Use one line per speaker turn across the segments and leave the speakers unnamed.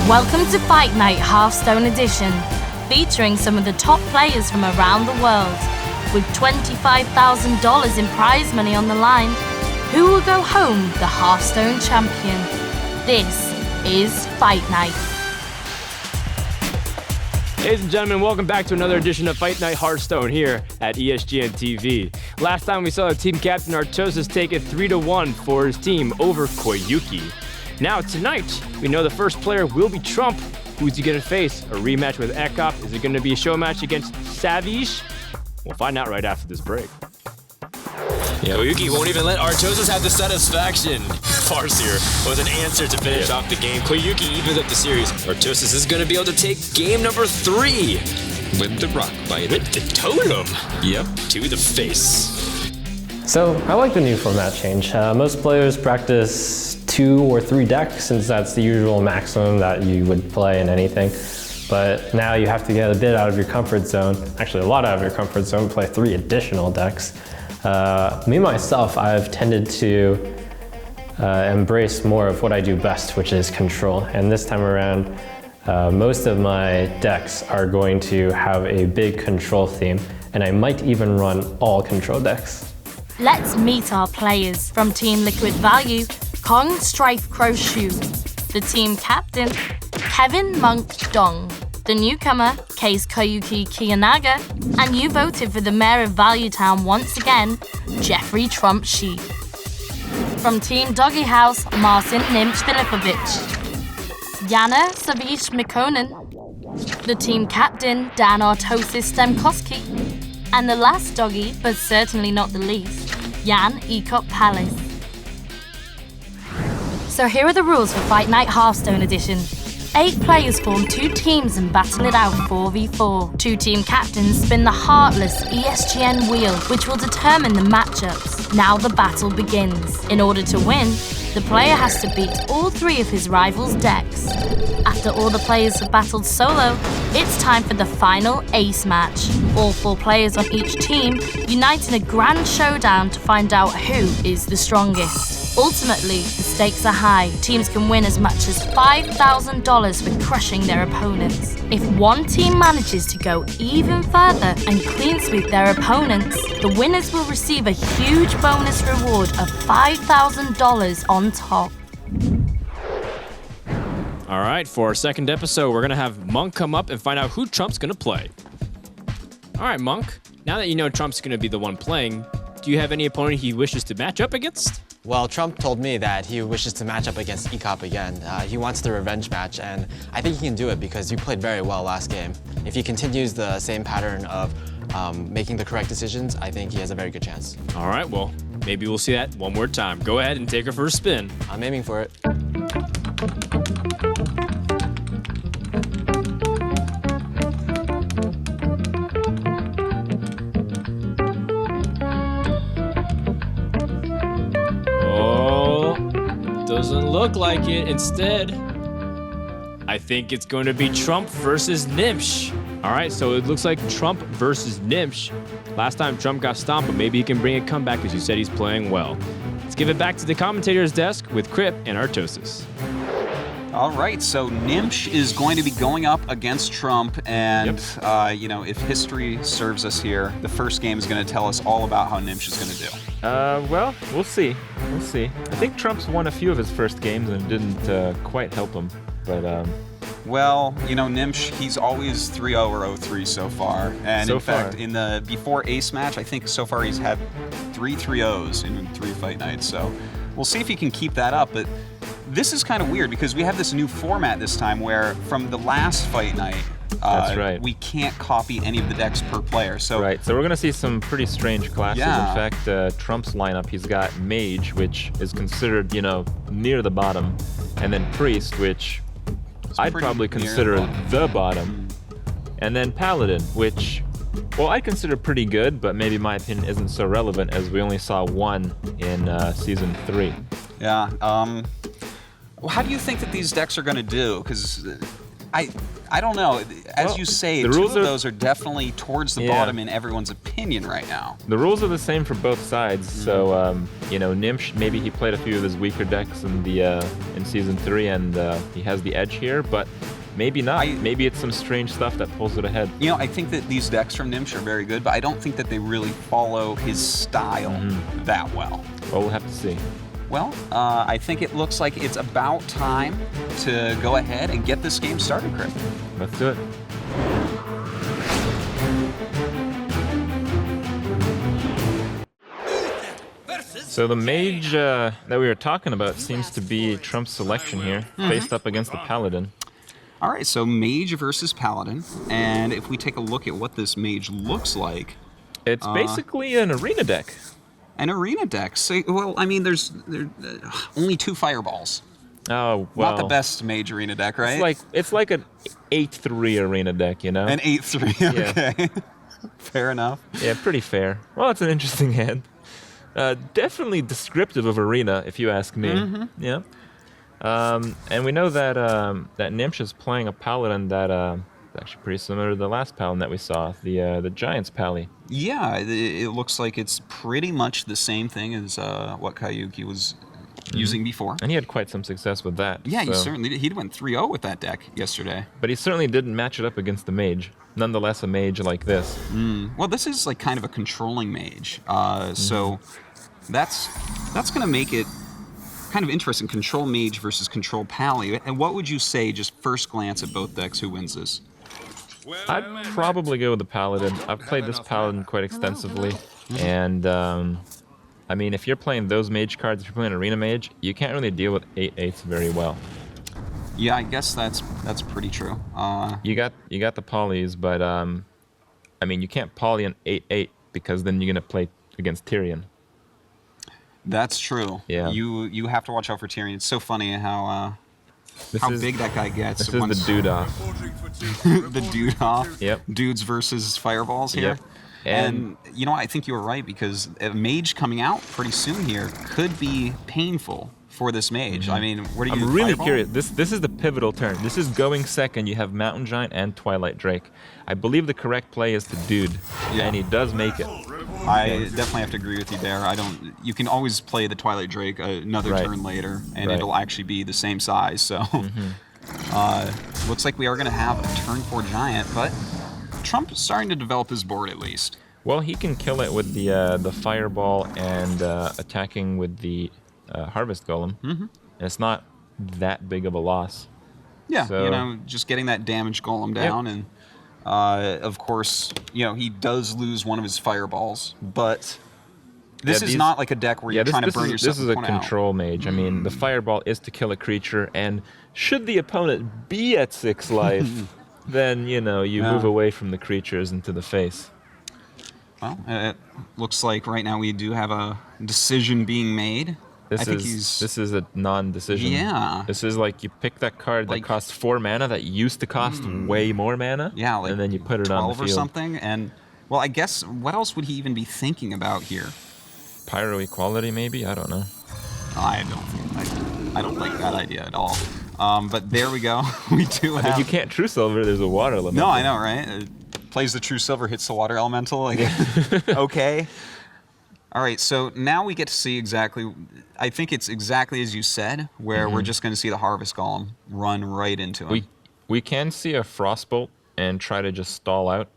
Welcome to Fight Night Hearthstone Edition, featuring some of the top players from around the world. With $25,000 in prize money on the line, who will go home the Hearthstone champion? This is Fight Night.
Ladies and gentlemen, welcome back to another edition of Fight Night Hearthstone here at ESGN TV. Last time we saw the team captain Artosis take it 3-1 for his team over Koyuki. Now tonight, we know the first player will be Trump. Who's he going to face? A rematch with Ekop? Is it going to be a show match against Savage? We'll find out right after this break.
Yeah, Koyuki won't even let Artosis have the satisfaction. Farseer was an answer to finish off the game. Koyuki evens up the series. Artosis is going to be able to take game number 3 with the rock bite. With the totem. Yep, to the face.
So I like the new format change. Most players practice 2 or 3 decks, since that's the usual maximum that you would play in anything. But now you have to get a bit out of your comfort zone, actually a lot out of your comfort zone, play 3 additional decks. Me, myself, I've tended to embrace more of what I do best, which is control. And this time around, most of my decks are going to have a big control theme, and I might even run all control decks.
Let's meet our players. From Team Liquid Value, Kong Strife Crowshoe. The team captain, Kevin Monk Dong. The newcomer, Case Koyuki Kiyanaga. And you voted for the mayor of Value Town once again, Jeffrey Trump Shi. From Team DogeHouse, Marcin Gnimsh Filipovic. Yana Savish Mikonen. The team captain, Dan Artosis Stemkoski. And the last doggy, but certainly not the least, Jan Ekop Palace. So here are the rules for Fight Night Hearthstone Edition. 8 players form 2 teams and battle it out 4v4. 2 team captains spin the heartless ESGN wheel, which will determine the matchups. Now the battle begins. In order to win, the player has to beat all 3 of his rivals' decks. After all the players have battled solo, it's time for the final ace match. All 4 players on each team unite in a grand showdown to find out who is the strongest. Ultimately, the stakes are high. Teams can win as much as $5,000 for crushing their opponents. If one team manages to go even further and clean sweep their opponents, the winners will receive a huge bonus reward of $5,000 on top.
All right, for our second episode, we're going to have Monk come up and find out who Trump's going to play. All right, Monk, now that you know Trump's going to be the one playing, do you have any opponent he wishes to match up against?
Well, Trump told me that he wishes to match up against Ekop again. He wants the revenge match, and I think he can do it because you played very well last game. If he continues the same pattern of making the correct decisions, I think he has a very good chance.
All right, well, maybe we'll see that one more time. Go ahead and take her for a spin.
I'm aiming for it.
Doesn't look like it. Instead, I think it's going to be Trump versus Gnimsh. All right, so it looks like Trump versus Gnimsh. Last time Trump got stomped, but maybe he can bring a comeback because you said he's playing well. Let's give it back to the commentator's desk with Crip and Artosis.
All right, so Gnimsh is going to be going up against Trump, and if history serves us here, the first game is going to tell us all about how Gnimsh is going to do.
Well, we'll see. We'll see. I think Trump's won a few of his first games and it didn't quite help him, but
Well, Gnimsh, he's always 3-0 or 0-3 so far. And in fact, in the before Ace match, I think so far he's had 3 3-0s in 3 fight nights. So we'll see if he can keep that up. But this is kind of weird because we have this new format this time where from the last fight night,
that's right,
we can't copy any of the decks per player. So
right, so we're going to see some pretty strange classes. Yeah. In fact, Trump's lineup, he's got Mage, which is considered, near the bottom, and then Priest, which I'd probably consider the bottom. And then Paladin, which, well, I consider pretty good, but maybe my opinion isn't so relevant as we only saw one in Season 3.
Yeah. Well, how do you think that these decks are going to do? Because I don't know. As you say,
the
two
rules
of those are definitely towards the
Yeah.
bottom in everyone's opinion right now.
The rules are the same for both sides, so Gnimsh, maybe he played a few of his weaker decks in the in Season 3, and he has the edge here, but maybe not. Maybe it's some strange stuff that pulls it ahead.
You know, I think that these decks from Gnimsh are very good, but I don't think that they really follow his style that well.
Well, we'll have to see.
Well, I think it looks like it's about time to go ahead and get this game started, Chris.
Let's do it. So the mage that we were talking about seems to be Trump's selection here, faced up against the paladin.
All right, so mage versus paladin, and if we take a look at what this mage looks like,
It's basically an arena deck.
an arena deck. So, well, I mean, there's only 2 fireballs.
Oh, well.
Not the best mage arena deck, right?
It's like an 8-3 arena deck, you know?
An 8-3, okay. Fair enough.
Yeah, pretty fair. Well, it's an interesting hand. Definitely descriptive of arena, if you ask me. Yeah. And we know that that Gnimsh is playing a paladin that is actually pretty similar to the last paladin that we saw, the Giant's Pally.
Yeah, it looks like it's pretty much the same thing as what Koyuki was using before.
And he had quite some success with that.
Yeah, he
so.
certainly did. He went 3-0 with that deck yesterday.
But he certainly didn't match it up against the mage. Nonetheless, a mage like this.
Well, this is like kind of a controlling mage, so that's going to make it kind of interesting. Control mage versus control pally. And what would you say, just first glance at both decks, who wins this?
I'd probably go with the paladin. I've played this paladin quite extensively, and I mean, if you're playing those mage cards, if you're playing arena mage, you can't really deal with 8/8s very well.
Yeah, I guess that's pretty true.
You got the polys, but I mean, you can't poly an 8/8 because then you're gonna play against Tyrion.
That's true.
Yeah.
You have to watch out for Tyrion. It's so funny how big that guy gets.
This is the dude off.
The dude off.
Yep.
Dudes versus fireballs here.
Yep.
And you know, I think you were right, because a mage coming out pretty soon here could be painful for this mage. I mean, what are you?
I'm really
Fireball?
curious. This is the pivotal turn. This is going second. You have Mountain Giant and Twilight Drake. I believe the correct play is to dude, and he does make it.
I definitely have to agree with you there. You can always play the Twilight Drake another turn later, and it'll actually be the same size. So, looks like we are going to have a turn 4 Giant, but Trump is starting to develop his board at least.
Well, he can kill it with the Fireball and attacking with the Harvest Golem, and it's not that big of a loss.
Yeah,
So-
you know, just getting that damage golem down, and of course, you know, he does lose one of his fireballs, but this is not like a deck where you're trying to burn yourself.
This is a control mage. I mean, the Fireball is to kill a creature, and should the opponent be at 6 life, then, you know, you move away from the creatures into the face.
Well, it looks like right now we do have a decision being made.
This is a non-decision.
Yeah.
This is like you pick that card that costs 4 mana that used to cost way more mana.
Yeah, like
and then you put it on the
12
field.
or something. And, well, I guess, what else would he even be thinking about here?
Pyro Equality, maybe? I don't know.
I don't like that idea at all. But there we go. We do have...
You can't True Silver, there's a water limit.
No, I know, right? Plays the True Silver, hits the Water Elemental. Like, okay. All right, so now we get to see exactly... I think it's exactly as you said, where we're just going to see the Harvest Golem run right into him.
We can see a Frostbolt and try to just stall out,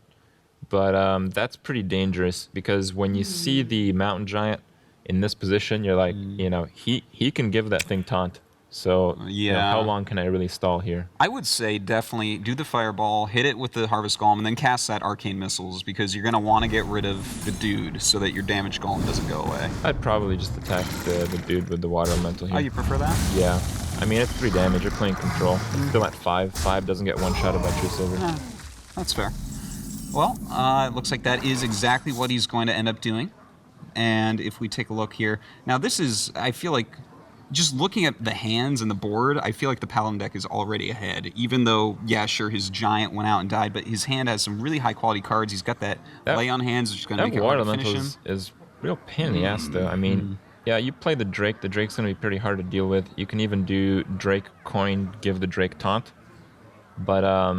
but that's pretty dangerous, because when you see the Mountain Giant in this position, you're like, you know, he can give that thing taunt. So, you know, how long can I really stall here?
I would say definitely do the Fireball, hit it with the Harvest Golem, and then cast that Arcane Missiles, because you're going to want to get rid of the dude so that your damage golem doesn't go away.
I'd probably just attack the dude with the Water Elemental here.
Oh, you prefer that?
Yeah. I mean, it's 3 damage. You're playing control. It's still at 5. 5 doesn't get one-shotted by True Silver.
Yeah, that's fair. Well, it looks like that is exactly what he's going to end up doing. And if we take a look here... Now, this is... I feel like... Just looking at the hands and the board, I feel like the Paladin deck is already ahead. Even though, yeah, sure, his Giant went out and died, but his hand has some really high-quality cards. He's got that lay on hands, which is going to make it hard to finish him.
Is real pain in the ass, though. I mean, yeah, you play the Drake. The Drake's going to be pretty hard to deal with. You can even do Drake coin, give the Drake taunt. But, I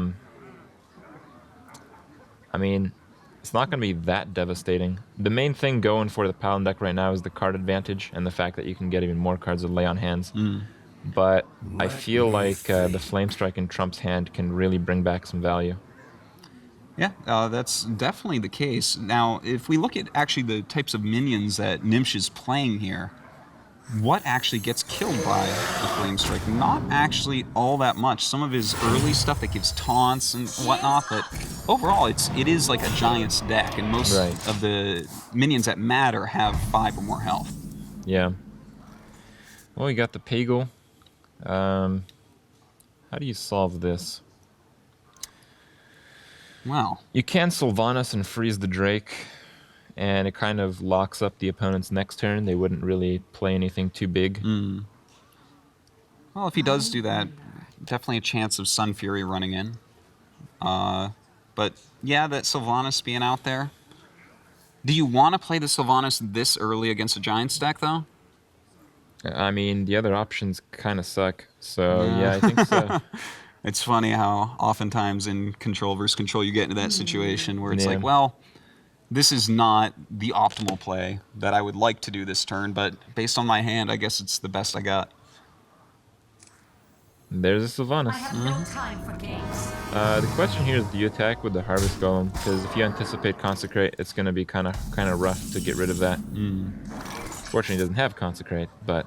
mean, it's not going to be that devastating. The main thing going for the Paladin deck right now is the card advantage and the fact that you can get even more cards with lay on hands. But I feel like the Flame Strike in Trump's hand can really bring back some value.
Yeah, that's definitely the case. Now, if we look at actually the types of minions that Gnimsh is playing here, what actually gets killed by the Flame Strike? Not actually all that much. Some of his early stuff that gives taunts and whatnot, but overall it is like a Giant's deck, and most of the minions that matter have 5 or more health.
Yeah. Well, you got the Pagel. How do you solve this?
Well,
you can Sylvanas and freeze the Drake, and it kind of locks up the opponent's next turn. They wouldn't really play anything too big.
Well, if he does do that, definitely a chance of Sun Fury running in. But yeah, that Sylvanas being out there. Do you want to play the Sylvanas this early against a Giants deck, though?
I mean, the other options kind of suck. So yeah, I think so.
It's funny how oftentimes in control versus control you get into that situation where it's like, well, this is not the optimal play that I would like to do this turn, but based on my hand, I guess it's the best I got.
There's a Sylvanas.
I have no time for games.
The question here is, do you attack with the Harvest Golem? Because if you anticipate Consecrate, it's going to be kind of rough to get rid of that. Fortunately, he doesn't have Consecrate, but...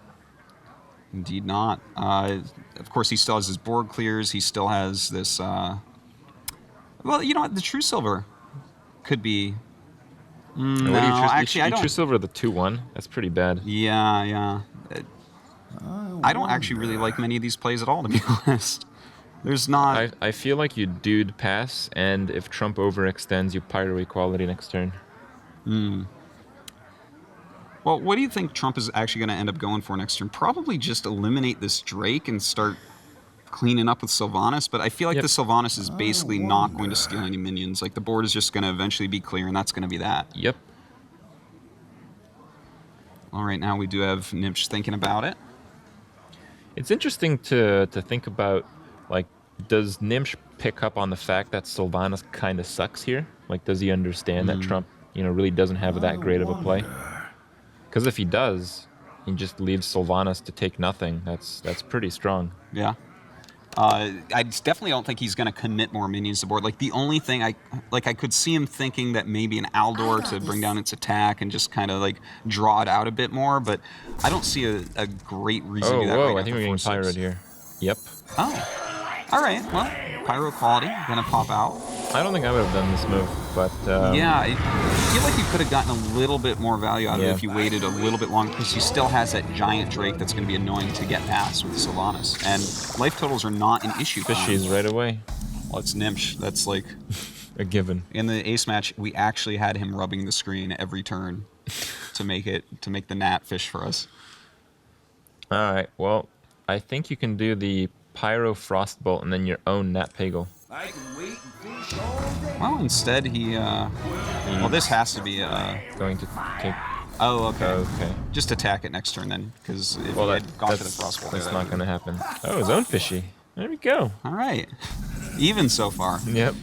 Indeed not. Of course, he still has his board clears. He still has this... Well, you know what? The True Silver could be... No, actually, I don't...
True Silver the 2-1? That's pretty bad.
Yeah. I don't actually really like many of these plays at all, to be honest. There's not...
I feel like you dude pass, and if Trump overextends, you Pyro Equality next turn.
Well, what do you think Trump is actually going to end up going for next turn? Probably just eliminate this Drake and start cleaning up with Sylvanas, but I feel like the Sylvanas is basically not going to steal any minions. Like, the board is just going to eventually be clear, and that's going to be that.
Yep.
Well, right now we do have Gnimsh thinking about it.
It's interesting to think about, like, does Gnimsh pick up on the fact that Sylvanas kind of sucks here? Like, does he understand that Trump, really doesn't have that great of a play? Because if he does, he just leaves Sylvanas to take nothing. That's pretty strong.
Yeah. I definitely don't think he's going to commit more minions to board. Like, the only thing I could see him thinking that maybe an Aldor to bring down its attack and just kind of like draw it out a bit more, but I don't see a great reason to do that.
I think we're getting Pyroed here. Yep.
Oh. All right. Well, Pyro quality going to pop out.
I don't think I would have done this move, but...
yeah, I feel like you could have gotten a little bit more value out of it if you waited a little bit longer, because he still has that giant Drake that's going to be annoying to get past with Sylvanas. And life totals are not an issue for him.
Fishies right away.
Well, it's Gnimsh. That's like...
a given.
In the ace match, we actually had him rubbing the screen every turn to make the Nat fish for us.
All right, well, I think you can do the Pyro Frostbolt and then your own Nat Pagel.
I can wait and fish all day.
Well, instead he, well, this has to be,
going to take...
Oh, okay.
Okay.
Just attack it next turn then, because if he had gone for the Frostbolt...
That's not going to happen. Oh, his own fishy. There we go.
All right. Even so far.
Yep.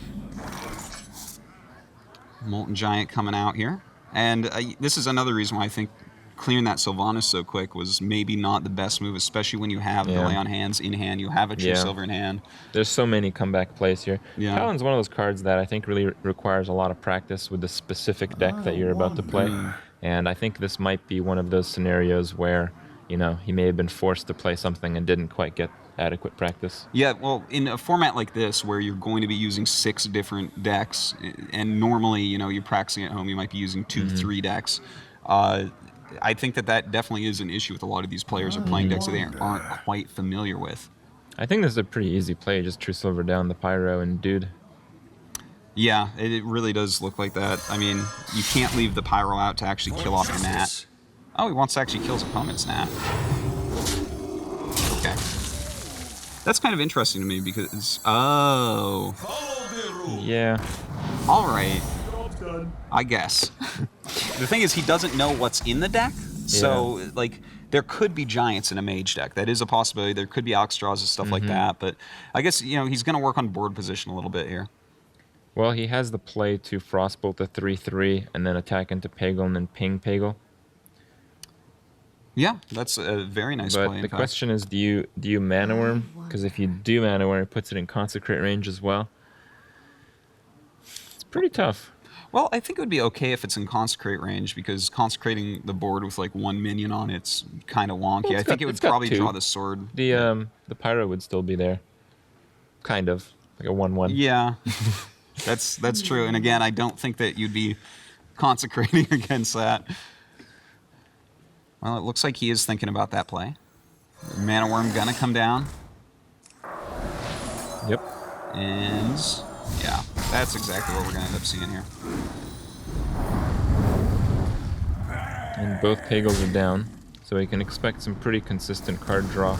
Molten Giant coming out here. And this is another reason why I think clearing that Sylvanas so quick was maybe not the best move, especially when you have the lay on hands in hand, you have a True Silver in hand.
There's so many comeback plays here.
Yeah.
Paladin's one of those cards that I think really requires a lot of practice with the specific deck that you're about to play. And I think this might be one of those scenarios where, he may have been forced to play something and didn't quite get adequate practice.
Yeah, well, in a format like this where you're going to be using 6 different decks, and normally, you're practicing at home, you might be using 2, 3 decks. I think that definitely is an issue with a lot of these players are playing decks that they aren't quite familiar with.
I think this is a pretty easy play. Just True Silver down the Pyro and dude.
Yeah, it really does look like that. I mean, you can't leave the Pyro out to actually kill off the Nat. Oh, he wants to actually kill his opponent's Nat. Okay. That's kind of interesting to me because... Oh.
Yeah.
All right. I guess. The thing is, he doesn't know what's in the deck, so, there could be giants in a mage deck. That is a possibility. There could be Alexstrasza and stuff like that. But I guess, you know, he's going to work on board position a little bit here.
Well, he has the play to Frostbolt the 3/3 and then attack into Peggle and then ping Peggle.
Yeah, that's a very nice play.
But the question is, do you Mana Worm? Because if you do Mana Worm, it puts it in Consecrate range as well. It's pretty tough.
Well, I think it would be okay if it's in Consecrate range, because consecrating the board with like 1 minion on it's kind of wonky.
Well,
I think it would probably draw the sword.
The Pyro would still be there. Kind of. Like a 1/1.
Yeah. That's true. And again, I don't think that you'd be consecrating against that. Well, it looks like he is thinking about that play. Mana Worm gonna come down.
Yep.
And yeah, that's exactly what we're gonna end up seeing here.
And both Pegels are down, so we can expect some pretty consistent card draw,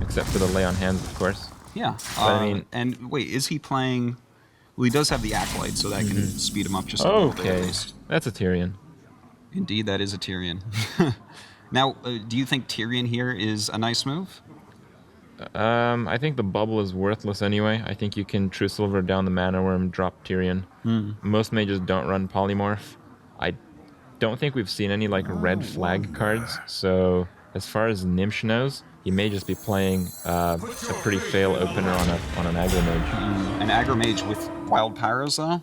except for the lay on hands, of course.
Yeah.
But, I mean,
and wait, is he playing? Well, he does have the Acolyte, so that can speed him up just a little bit at least.
That's a Tyrion.
Indeed, that is a Tyrion. Now, do you think Tyrion here is a nice move?
I think the bubble is worthless anyway. I think you can True Silver down the Mana Worm, drop Tyrion. Most mages don't run Polymorph. I don't think we've seen any like red flag cards, so as far as Gnimsh knows, he may just be playing a pretty fail opener on an aggro mage.
An aggro mage with wild pyros, though?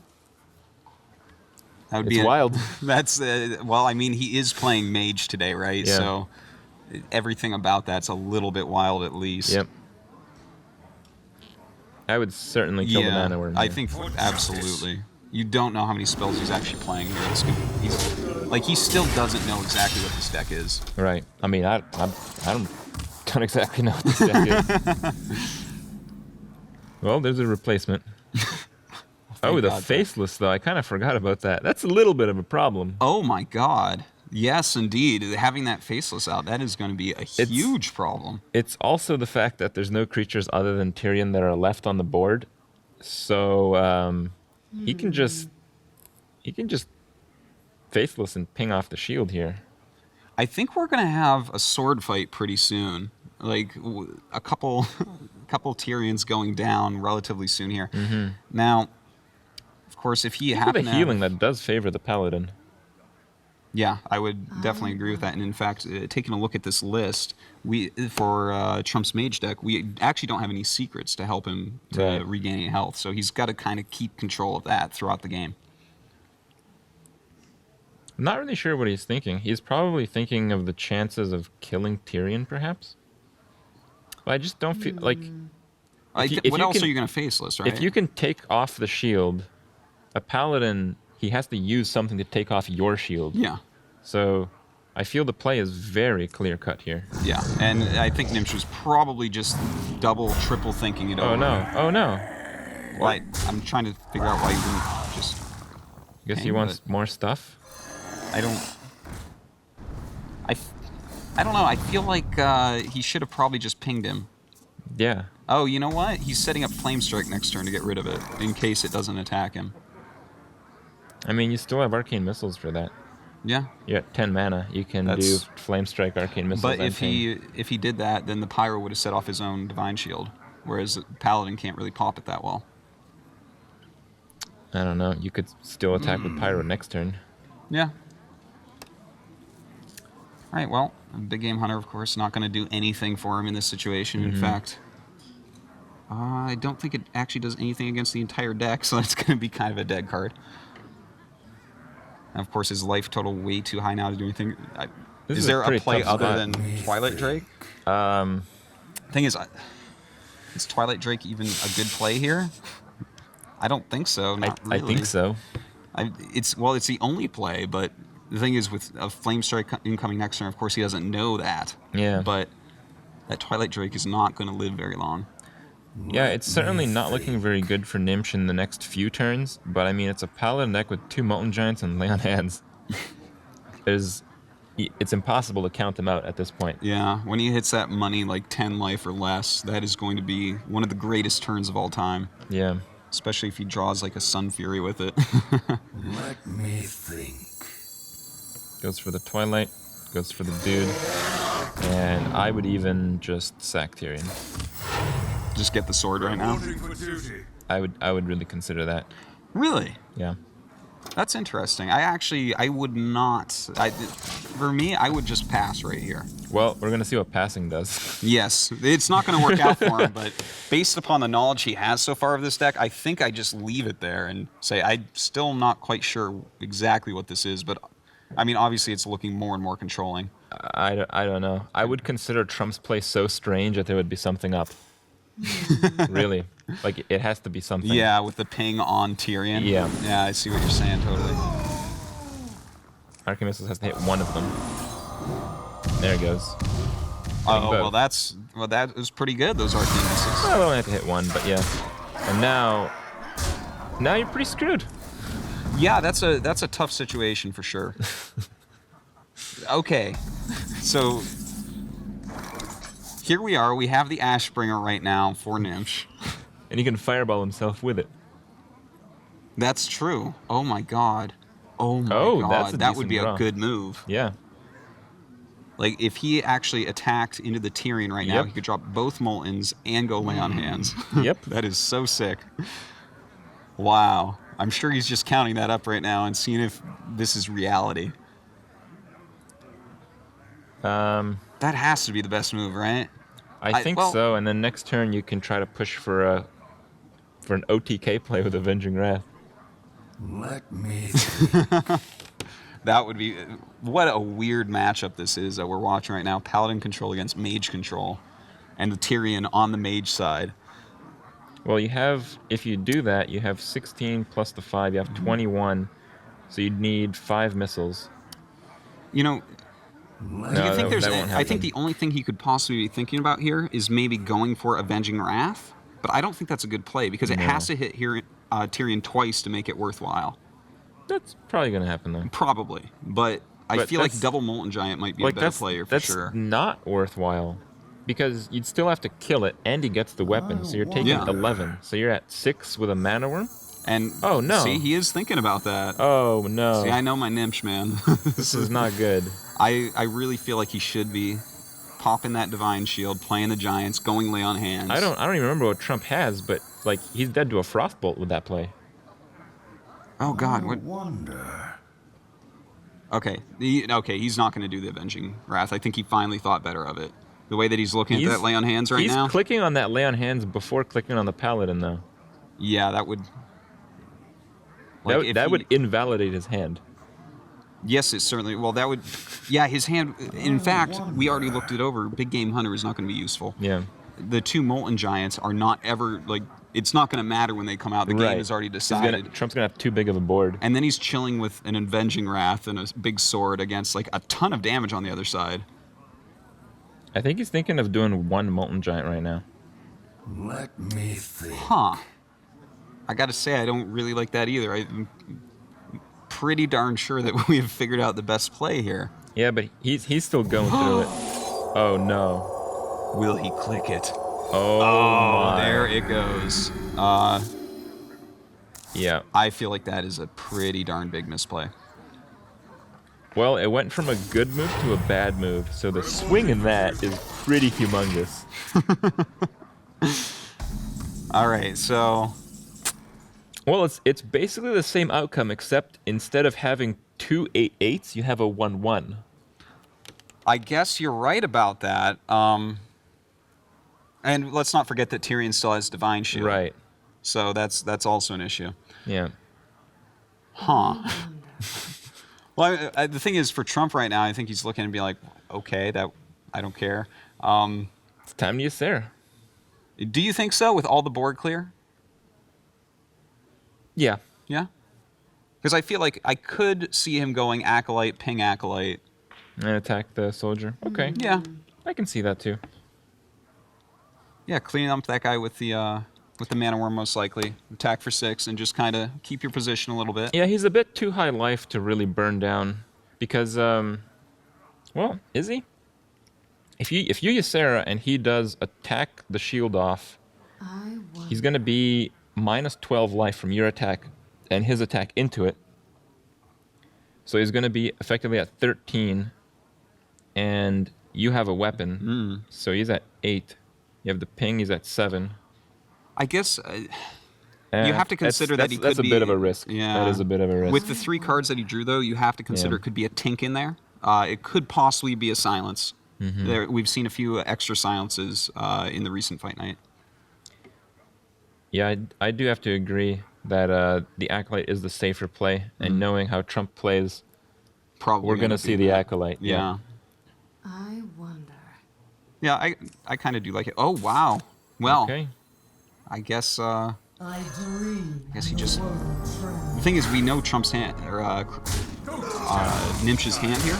That would be
wild.
That's well, I mean, he is playing mage today, right?
Yeah.
So everything about that's a little bit wild, at least.
Yep. I would certainly kill the Mana Worm.
I think absolutely. You don't know how many spells he's actually playing here. He still doesn't know exactly what this deck is.
Right. I mean, I don't exactly know what this deck is. Well, there's a replacement. Oh, the Faceless, though. I kind of forgot about that. That's a little bit of a problem.
Oh, my God. Yes, indeed. Having that Faceless out, that is going to be a huge problem.
It's also the fact that there's no creatures other than Tyrion that are left on the board. So he can just Faceless and ping off the shield here.
I think we're going to have a sword fight pretty soon. Like a couple Tyrions going down relatively soon here. Now, of course, if he happened to
healing that does favor the paladin.
Yeah, I would definitely agree with that. And in fact, taking a look at this list, for Trump's mage deck, we actually don't have any secrets to help him to regain any health. So he's got to kind of keep control of that throughout the game.
I'm not really sure what he's thinking. He's probably thinking of the chances of killing Tyrion, perhaps. But I just don't feel like.
What else are you going to Faceless, right?
If you can take off the shield, a paladin, he has to use something to take off your shield.
Yeah.
So I feel the play is very clear cut here.
Yeah, and I think Gnimsh was probably just double, triple thinking it over.
Oh no! Oh no!
Well, I'm trying to figure out why he didn't just.
I guess he wants more stuff.
I don't know. I feel like he should have probably just pinged him.
Yeah.
Oh, you know what? He's setting up Flame Strike next turn to get rid of it, in case it doesn't attack him.
I mean, you still have Arcane Missiles for that.
Yeah.
You're at 10 mana. You can do Flame Strike, Arcane Missiles.
But if he did that, then the Pyro would have set off his own Divine Shield, whereas Paladin can't really pop it that well.
I don't know. You could still attack with Pyro next turn.
Yeah. All right, well, Big Game Hunter, of course, not going to do anything for him in this situation. In fact, I don't think it actually does anything against the entire deck, so that's going to be kind of a dead card. And of course, his life total way too high now to do anything. Is there a play other than Twilight Drake? Thing is Twilight Drake even a good play here? I don't think so. Not really.
I think so.
It's the only play, but the thing is, with a Flame Strike incoming next turn, of course, he doesn't know that.
Yeah.
But that Twilight Drake is not going to live very long.
Yeah, it's certainly not looking very good for Gnimsh in the next few turns, but I mean, it's a Paladin deck with 2 Molten Giants and Lay on Hands. It's impossible to count them out at this point.
Yeah, when he hits that money, like 10 life or less, that is going to be one of the greatest turns of all time.
Yeah.
Especially if he draws like a Sun Fury with it.
Let me think.
Goes for the Twilight. Goes for the dude. And I would even just sack Tyrion.
Just get the sword right now.
I would really consider that.
Really?
Yeah.
That's interesting. I would not. For me, I would just pass right here.
Well, we're gonna see what passing does.
Yes, it's not going to work out for him, but based upon the knowledge he has so far of this deck, I think I just leave it there and say I'm still not quite sure exactly what this is, but I mean, obviously it's looking more and more controlling.
I don't know. I would consider Trump's play so strange that there would be something up. Really. Like, it has to be something.
Yeah, with the ping on Tyrion.
Yeah.
Yeah, I see what you're saying, totally.
Arcane Missiles has to hit one of them. There it goes.
Oh, well, that was pretty good, those Arcane Missiles.
Well, I only have to hit one, but yeah. And now you're pretty screwed.
Yeah, that's a tough situation for sure. Okay, so here we are. We have the Ashbringer right now for Gnimsh.
And he can fireball himself with it.
That's true. Oh my god. Oh my god. That would be a good move.
Yeah.
Like, if he actually attacked into the Tyrion right now,
Yep.
he could drop both Moltons and go lay on hands.
Yep.
That is so sick. Wow. I'm sure he's just counting that up right now and seeing if this is reality. That has to be the best move, right?
I think so, and then next turn you can try to push for an OTK play with Avenging Wrath.
Let me.
That would be... What a weird matchup this is that we're watching right now. Paladin control against Mage control. And the Tyrion on the Mage side.
Well, you have... If you do that, you have 16 plus the 5. You have 21. So you'd need 5 missiles.
You know... Do you think there's...
that won't happen.
I think the only thing he could possibly be thinking about here is maybe going for Avenging Wrath. But I don't think that's a good play because it has to hit here Tyrion twice to make it worthwhile.
That's probably going to happen, though.
Probably. But I feel like double Molten Giant might be a better player for sure.
That's not worthwhile. Because you'd still have to kill it, and he gets the weapon, so you're taking 11. So you're at 6 with a Mana Worm?
And
oh, no.
See, he is thinking about that.
Oh, no.
See, I know my Gnimsh, man.
This is not good.
I really feel like he should be popping that Divine Shield, playing the Giants, going lay on hands.
I don't even remember what Trump has, but like he's dead to a Frostbolt with that play.
Oh God! What?
Wonder.
Okay, he's not going to do the Avenging Wrath. I think he finally thought better of it. The way that he's looking at that lay on hands right now.
He's clicking on that lay on hands before clicking on the Paladin, though.
Yeah, that would.
That would invalidate his hand.
Yes, it certainly. Well, that would. Yeah, his hand. In fact, we already looked it over. Big Game Hunter is not going to be useful.
Yeah.
The 2 Molten Giants are not ever like. It's not going to matter when they come out. The game is already decided.
Trump's going to have too big of a board.
And then he's chilling with an Avenging Wrath and a big sword against like a ton of damage on the other side.
I think he's thinking of doing 1 Molten Giant right now.
Let me think.
Huh. I got to say, I don't really like that either. I'm pretty darn sure that we have figured out the best play here.
Yeah, but he's still going through it. Oh, no.
Will he click it?
Oh,
there it goes.
Yeah.
I feel like that is a pretty darn big misplay.
Well, it went from a good move to a bad move, so the swing in that is pretty humongous.
All right, so...
Well, it's basically the same outcome, except instead of having 2 8/8s, you have a 1/1.
I guess you're right about that. And let's not forget that Tyrion still has Divine Shield.
Right.
So that's also an issue.
Yeah.
Huh. Well, the thing is, for Trump right now, I think he's looking and be like, okay, that I don't care.
It's time to use Sarah.
Do you think so, with all the board clear?
Yeah.
Yeah? Because I feel like I could see him going Acolyte, ping Acolyte.
And attack the soldier. Okay.
Yeah.
I can see that too.
Yeah, cleaning up that guy with the Mana Worm most likely. Attack for 6 and just kind of keep your position a little bit.
Yeah, he's a bit too high life to really burn down. Because, well, is he? If you use Sarah and he does attack the shield off, he's going to be minus 12 life from your attack and his attack into it. So he's going to be effectively at 13 and you have a weapon, so he's at 8. You have the ping, he's at 7.
I guess you have to consider that he could be...
That's a bit of a risk.
Yeah.
That is a bit of a risk.
With the 3 cards that he drew, though, you have to consider it could be a tink in there. It could possibly be a silence. We've seen a few extra silences in the recent Fight Night.
Yeah, I do have to agree that the Acolyte is the safer play, and knowing how Trump plays,
probably
we're going to see the Acolyte.
Yeah.
I wonder.
Yeah, I kind of do like it. Oh, wow. Well,
okay.
I guess
I guess
he just... The thing is, we know Trump's hand, or Gnimsh's hand here,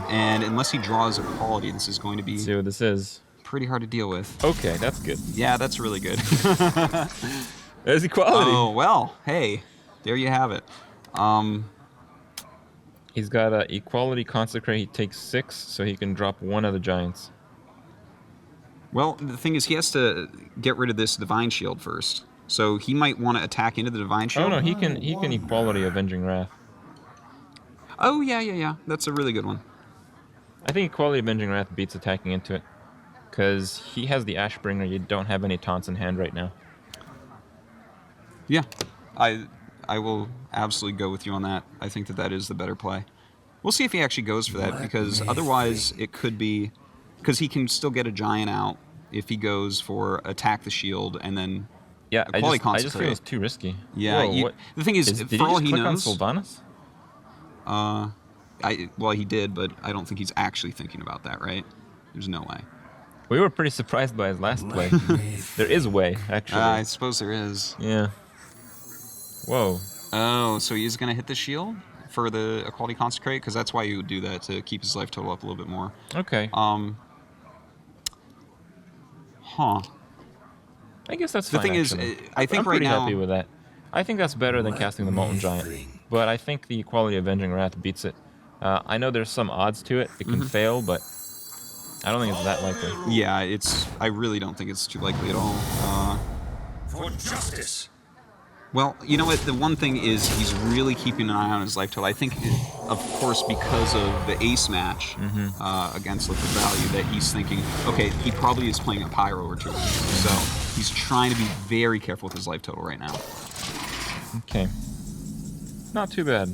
and unless he draws a quality, this is going to be...
Let's see what this is.
Pretty hard to deal with.
Okay, that's good.
Yeah, that's really good.
There's equality.
Oh, well, hey, there you have it.
He's got equality consecrate. He takes 6, so he can drop 1 of the giants.
Well, the thing is, he has to get rid of this Divine Shield first. So he might want to attack into the Divine Shield.
Oh no, he can equality Avenging Wrath.
Oh yeah. That's a really good one.
I think equality Avenging Wrath beats attacking into it, because he has the Ashbringer. You don't have any taunts in hand right now.
Yeah, I will absolutely go with you on that. I think that is the better play. We'll see if he actually goes for that, because otherwise it could be... Because he can still get a giant out if he goes for attack the shield and then...
Yeah, I
consecrate.
just feel it's too risky.
Yeah,
Whoa,
the thing is,
did
for all he
click
knows...
on Sylvanas?
Well, he did, but I don't think he's actually thinking about that, right? There's no way.
We were pretty surprised by his last play. There is a way, actually.
I suppose there is.
Yeah. Whoa.
Oh, so he's going to hit the shield for the Equality Consecrate? Because that's why you would do that, to keep his life total up a little bit more.
Okay. I guess that's fine,
the thing
actually.
is, I think
I'm
right
pretty
now...
happy with that. I think that's better than casting the Molten Giant. But I think the Equality Avenging Wrath beats it. I know there's some odds to it. It can fail, but I don't think it's that likely.
Yeah, I really don't think it's too likely at all.
For justice.
Well, you know what? The one thing is he's really keeping an eye on his life total. I think, of course, because of the ace match against Liquid Value, that he's thinking, okay, he probably is playing a Pyro or 2. So he's trying to be very careful with his life total right now.
Okay. Not too bad.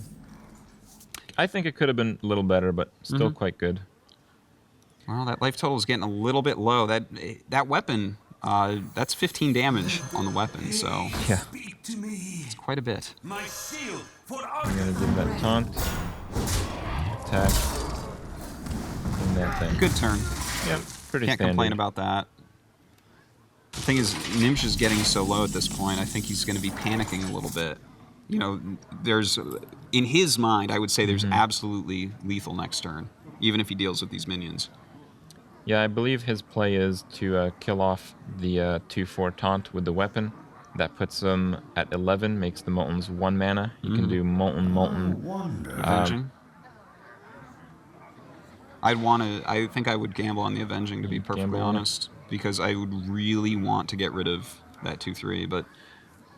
I think it could have been a little better, but still quite good.
Well, that life total is getting a little bit low. That weapon, that's 15 damage on the weapon, so
yeah,
it's quite a bit.
I'm gonna give that taunt, attack, and that thing.
Good turn.
Yep, pretty
Can't
standard.
complain about that. The thing is, Gnimsh is getting so low at this point, I think he's going to be panicking a little bit. You know, there's, in his mind, I would say there's absolutely lethal next turn, even if he deals with these minions.
Yeah, I believe his play is to kill off the 2/4 taunt with the weapon. That puts him at 11, makes the Moltens 1 mana. You can do Molten.
Avenging. I think I would gamble on the Avenging, to be perfectly honest, because I would really want to get rid of that 2/3, but...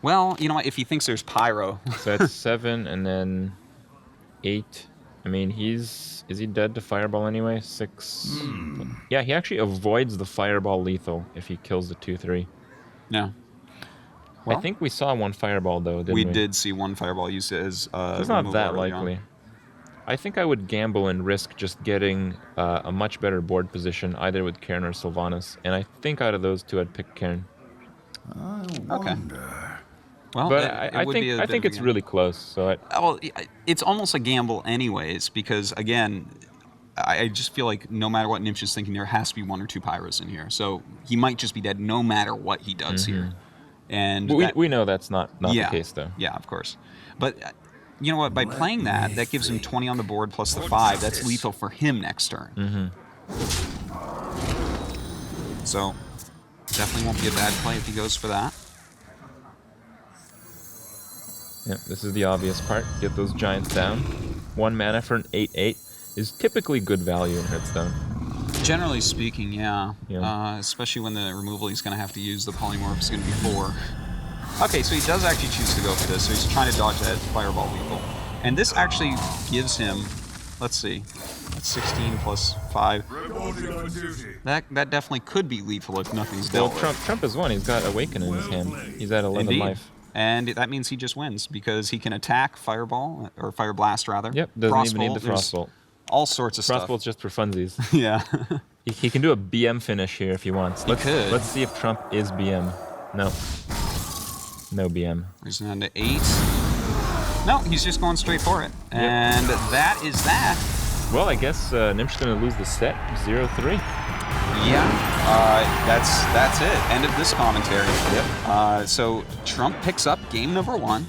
Well, you know what? If he thinks there's Pyro...
So that's 7 and then 8. I mean, is he dead to Fireball anyway? 6. Yeah, he actually avoids the Fireball lethal if he kills the 2/3.
No. Well,
I think we saw 1 Fireball, though, didn't we?
We did see 1 Fireball used as
it's not that likely. I think I would gamble and risk just getting a much better board position, either with Cairn or Sylvanas. And I think out of those 2, I'd pick Cairn.
Okay. Well,
but I think it's really close. So
well, it's almost a gamble anyways, because again, I just feel like no matter what Gnimsh is thinking, there has to be 1 or 2 Pyros in here. So he might just be dead no matter what he does here. And
we know that's not the case, though.
Yeah, of course. But you know what? By playing that gives him 20 on the board plus the 5. That's lethal for him next turn. So definitely won't be a bad play if he goes for that.
Yep, this is the obvious part. Get those giants down. 1 mana for an 8/8 is typically good value in Hearthstone.
Generally speaking, yeah. Especially when the removal he's going to have to use, the polymorph, is going to be 4. Okay, so he does actually choose to go for this. So he's trying to dodge that Fireball lethal. And this actually gives him Let's see. That's 16 plus 5. That definitely could be lethal if nothing's dealt with.
Trump has won. He's got Awaken in his hand. He's at 11
Indeed.
life.
And that means he just wins because he can attack Fireball, or Fire Blast rather.
Yep, doesn't even need the Frostbolt.
All sorts of stuff.
Frostbolt's just for funsies.
Yeah.
He can do a BM finish here if he wants. Let's see if Trump is BM. No. No BM.
He's down to 8. No, he's just going straight for it. And that is that.
Well, I guess Gnimsh's going to lose the set 0-3.
Yeah, that's it. End of this commentary. Yep. So Trump picks up game number 1.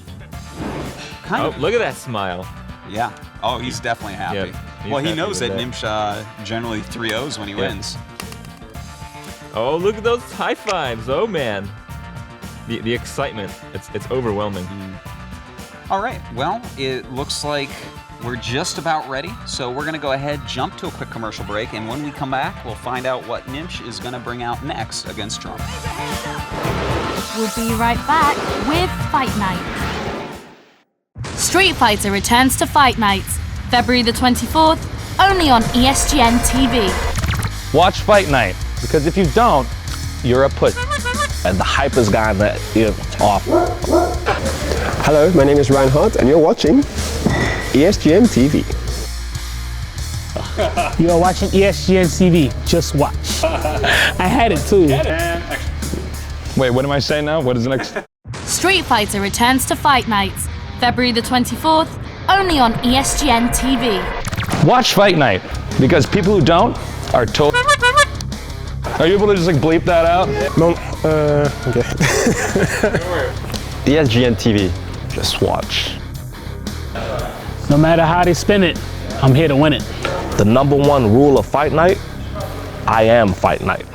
Look at that smile.
Yeah. Oh, he's definitely happy.
Yep,
well, he knows that Gnimsh generally 3-0s when he wins.
Oh, look at those high fives. Oh, man. The excitement, it's overwhelming.
All right, well, it looks like we're just about ready. So we're going to go ahead, jump to a quick commercial break, and when we come back, we'll find out what Gnimsh is going to bring out next against Trump.
We'll be right back with Fight Night. Street Fighter returns to Fight Nights, February the 24th, only on ESGN TV.
Watch Fight Night, because if you don't, you're a puss. And the hype has gone off.
Hello, my name is Reinhardt, and you're watching ESGN TV.
You are watching ESGN TV. Just watch. I had it too.
Wait, what am I saying now? What is the next?
Street Fighter returns to Fight Nights, February the 24th, only on ESGN TV.
Watch Fight Night, because people who don't are total. Are you able to just like bleep that out?
No, okay.
ESGN TV, just watch.
No matter how they spin it, I'm here to win it.
The #1 rule of Fight Night, I am Fight Night.